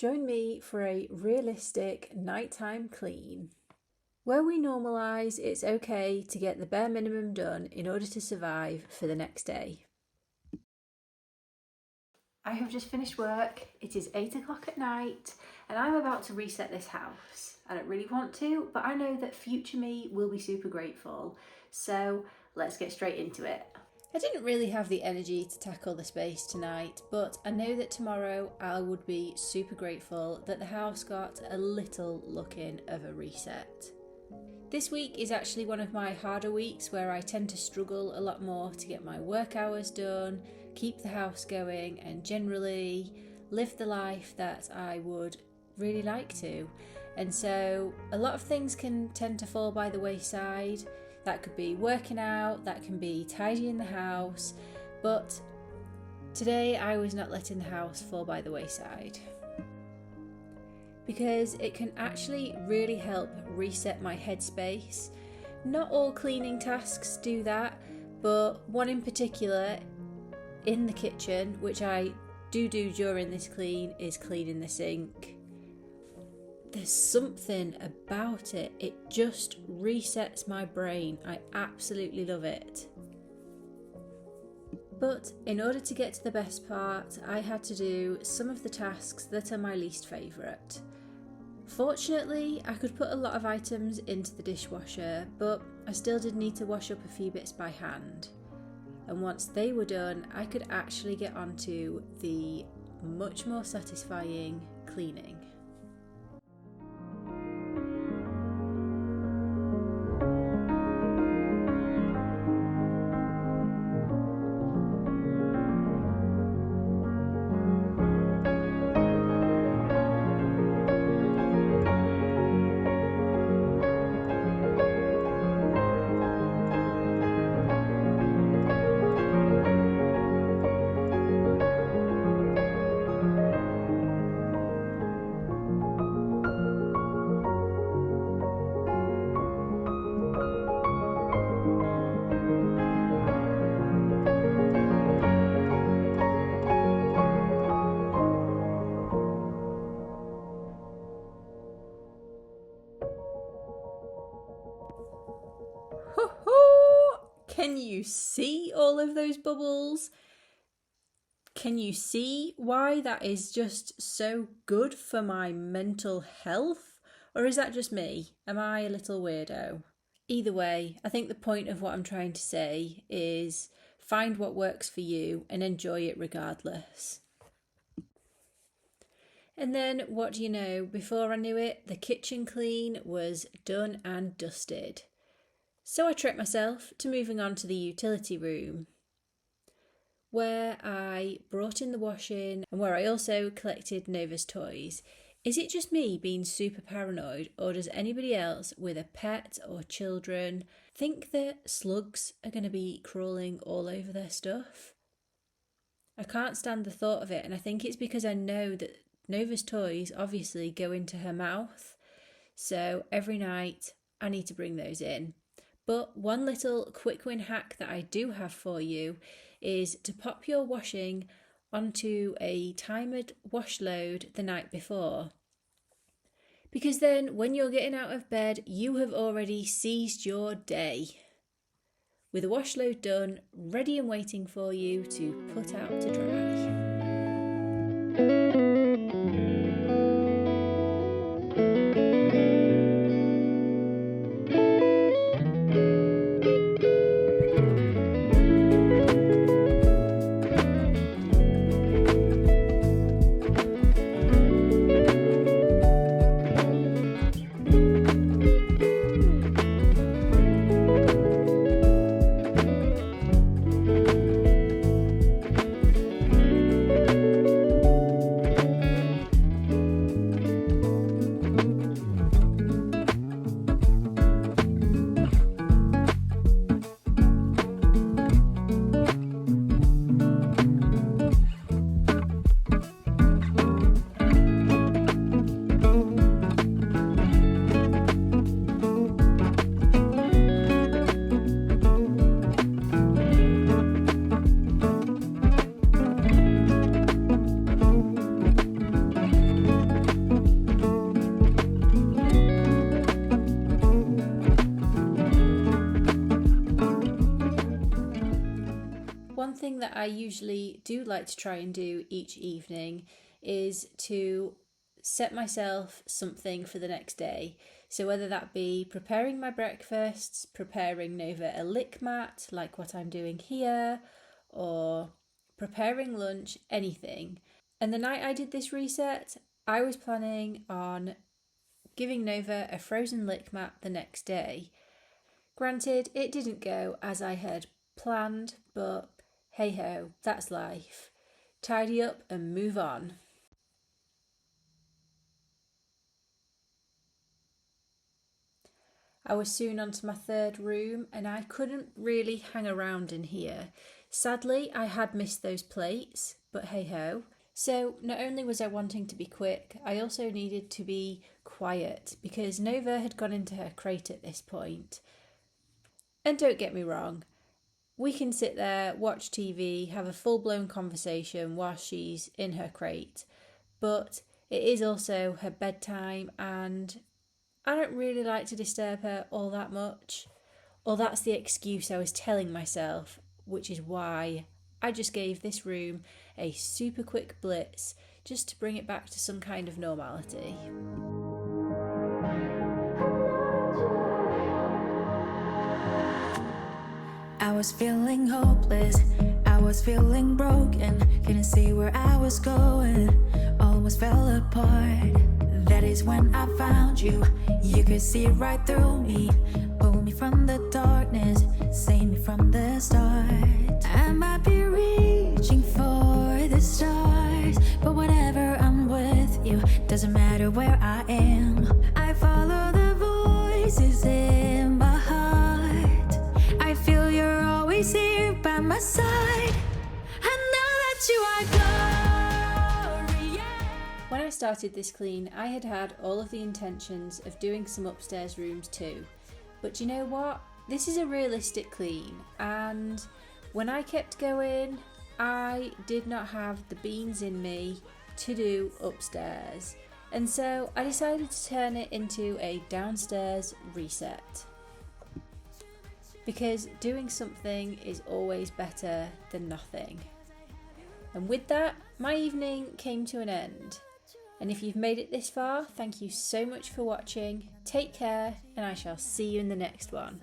Join me for a realistic nighttime clean. Where we normalise it's okay to get the bare minimum done in order to survive for the next day. I have just finished work, it is 8 o'clock at night and I'm about to reset this house. I don't really want to, but I know that future me will be super grateful, so let's get straight into it. I didn't really have the energy to tackle the space tonight, but I know that tomorrow I would be super grateful that the house got a little looking of a reset. This week is actually one of my harder weeks where I tend to struggle a lot more to get my work hours done, keep the house going and generally live the life that I would really like to. And so a lot of things can tend to fall by the wayside. That could be working out, that can be tidying the house, but today I was not letting the house fall by the wayside, because it can actually really help reset my headspace. Not all cleaning tasks do that, but one in particular in the kitchen, which I do during this clean, is cleaning the sink. There's something about it, it just resets my brain. I absolutely love it. But in order to get to the best part, I had to do some of the tasks that are my least favourite. Fortunately, I could put a lot of items into the dishwasher, but I still did need to wash up a few bits by hand. And once they were done, I could actually get onto the much more satisfying cleaning. Can you see all of those bubbles? Can you see why that is just so good for my mental health? Or is that just me? Am I a little weirdo? Either way, I think the point of what I'm trying to say is find what works for you and enjoy it regardless. And then, what do you know, before I knew it, the kitchen clean was done and dusted. So I treat myself to moving on to the utility room, where I brought in the washing and where I also collected Nova's toys. Is it just me being super paranoid, or does anybody else with a pet or children think that slugs are going to be crawling all over their stuff? I can't stand the thought of it, and I think it's because I know that Nova's toys obviously go into her mouth, so every night I need to bring those in. But one little quick win hack that I do have for you is to pop your washing onto a timed wash load the night before. Because then when you're getting out of bed, you have already seized your day, with a wash load done, ready and waiting for you to put out to dry. thing that I usually do like to try and do each evening is to set myself something for the next day. So whether that be preparing my breakfasts, preparing Nova a lick mat like what I'm doing here, or preparing lunch, anything. And the night I did this reset, I was planning on giving Nova a frozen lick mat the next day. Granted, it didn't go as I had planned, but hey ho, that's life. Tidy up and move on. I was soon onto my third room and I couldn't really hang around in here. Sadly, I had missed those plates, but hey ho. So not only was I wanting to be quick, I also needed to be quiet because Nova had gone into her crate at this point. And don't get me wrong, we can sit there, watch TV, have a full-blown conversation while she's in her crate, but it is also her bedtime and I don't really like to disturb her all that much. Or that's the excuse I was telling myself, which is why I just gave this room a super quick blitz just to bring it back to some kind of normality. I was feeling hopeless, I was feeling broken, couldn't see where I was going, almost fell apart. That is when I found you, you could see right through me, pull me from the darkness, save me from the start. I might be reaching for the stars, but whatever, I'm with you, doesn't matter where I am. I follow the voices in my heart, I feel you're always here by my side, I know that you are glorious. When I started this clean, I had all of the intentions of doing some upstairs rooms too. But you know what? This is a realistic clean, and when I kept going, I did not have the beans in me to do upstairs. And so I decided to turn it into a downstairs reset. Because doing something is always better than nothing. And with that, my evening came to an end. And if you've made it this far, thank you so much for watching. Take care, and I shall see you in the next one.